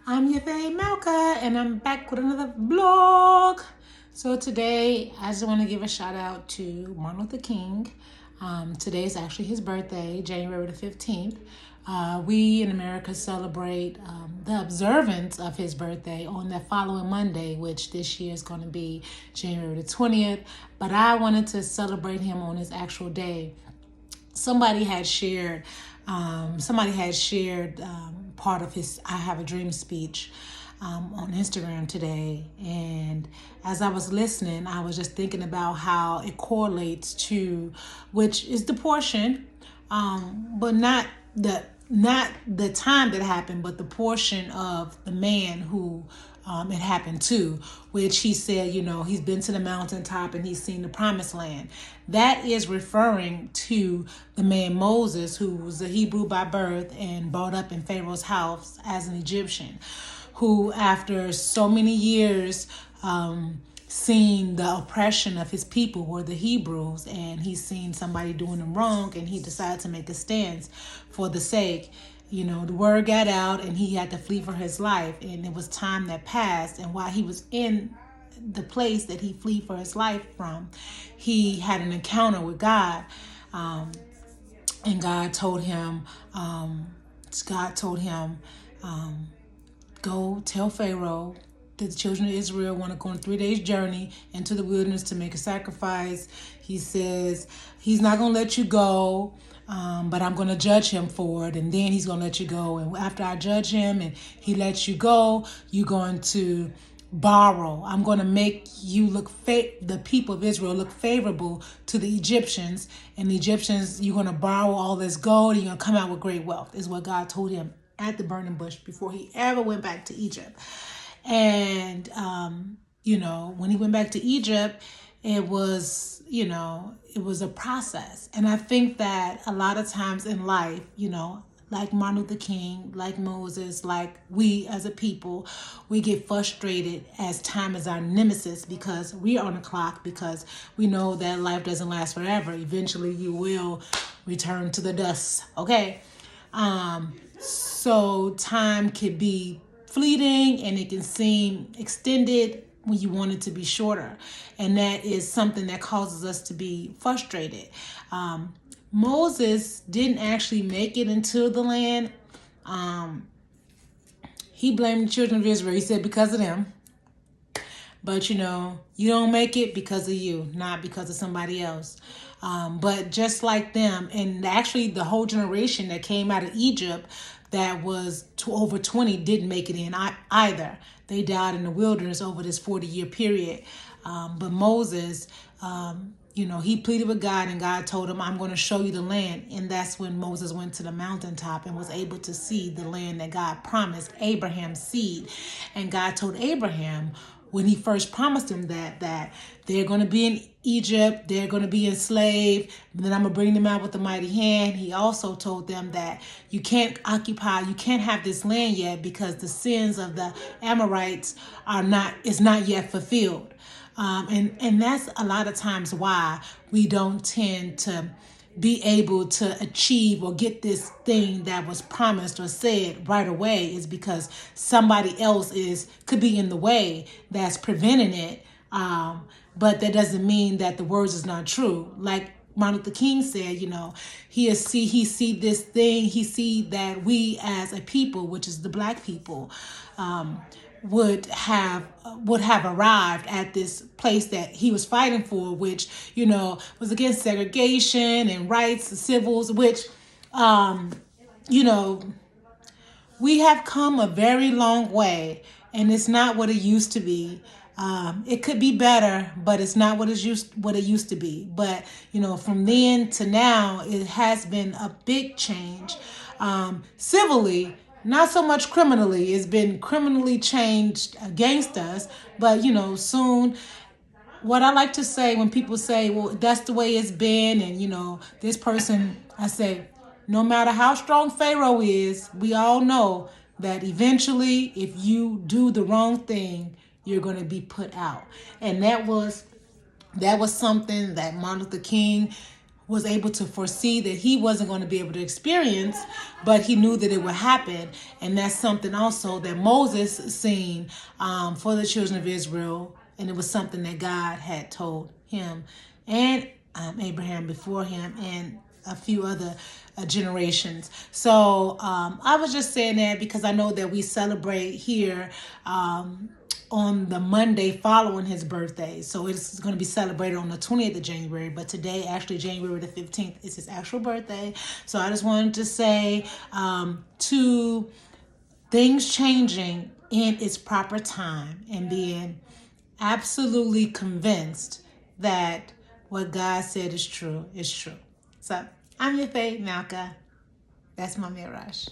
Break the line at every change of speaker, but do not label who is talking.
I'm Yapeh Malkah, and I'm back with another vlog. So today, I just want to give a shout out to Martin Luther King. Today is actually his birthday, January the 15th. We in America celebrate the observance of his birthday on the following Monday, which this year is going to be January the 20th. But I wanted to celebrate him on his actual day. Somebody had shared part of his I Have a Dream speech on Instagram today. And as I was listening, I was just thinking about how it correlates to, which is the portion, but not the time that happened, but the portion of the man who it happened to, which he said, he's been to the mountaintop and he's seen the promised land. That is referring to the man Moses, who was a Hebrew by birth and brought up in Pharaoh's house as an Egyptian, who after so many years seen the oppression of his people were the Hebrews, and he's seen somebody doing him wrong, and he decided to make a stance for the sake. The word got out and he had to flee for his life, and it was time that passed, and while he was in the place that he fled for his life from, he had an encounter with God, and God told him, go tell Pharaoh that the children of Israel want to go on a 3 days journey into the wilderness to make a sacrifice. He says he's not going to let you go, but I'm going to judge him for it, and then he's going to let you go. And after I judge him and he lets you go, you're going to borrow. I'm going to make you the people of Israel look favorable to the Egyptians, and the Egyptians, you're going to borrow all this gold and you're going to come out with great wealth, is what God told him at the burning bush before he ever went back to Egypt. And, when he went back to Egypt, it was a process. And I think that a lot of times in life, like Martin Luther King, like Moses, like we as a people, we get frustrated as time is our nemesis because we are on the clock, because we know that life doesn't last forever. Eventually you will return to the dust. Okay. So time could be fleeting and it can seem extended when you want it to be shorter. And that is something that causes us to be frustrated. Moses didn't actually make it into the land. He blamed the children of Israel. He said, because of them. But you don't make it because of you, not because of somebody else. But just like them, and actually the whole generation that came out of Egypt that was over 20 didn't make it in either. They died in the wilderness over this 40-year period. But Moses, he pleaded with God, and God told him, I'm going to show you the land. And that's when Moses went to the mountaintop and was able to see the land that God promised Abraham's seed. And God told Abraham, when he first promised him that they're going to be in Egypt, they're going to be enslaved, then I'm going to bring them out with a mighty hand. He also told them that you can't have this land yet because the sins of the Amorites is not yet fulfilled. And that's a lot of times why we don't tend to be able to achieve or get this thing that was promised or said right away, is because somebody else could be in the way that's preventing it. But that doesn't mean that the words is not true. Like Martin Luther King said, he see this thing, he see that we as a people, which is the black people, would have arrived at this place that he was fighting for, which, was against segregation and rights, civils, which, we have come a very long way, and it's not what it used to be. It could be better, but it's not what it used to be. But, from then to now, it has been a big change. Civilly, not so much criminally. It's been criminally changed against us. But, soon, what I like to say when people say, well, that's the way it's been, and, this person, I say, no matter how strong Pharaoh is, we all know that eventually, if you do the wrong thing, you're going to be put out. And that was something that Martin Luther King was able to foresee that he wasn't going to be able to experience, but he knew that it would happen. And that's something also that Moses seen for the children of Israel. And it was something that God had told him and Abraham before him and a few other generations. So I was just saying that because I know that we celebrate here on the Monday following his birthday. So it's going to be celebrated on the 20th of January. But today, actually, January the 15th, is his actual birthday. So I just wanted to say to things changing in its proper time and being absolutely convinced that what God said is true is true. So I'm Yapeh Malkah. That's my Mirage.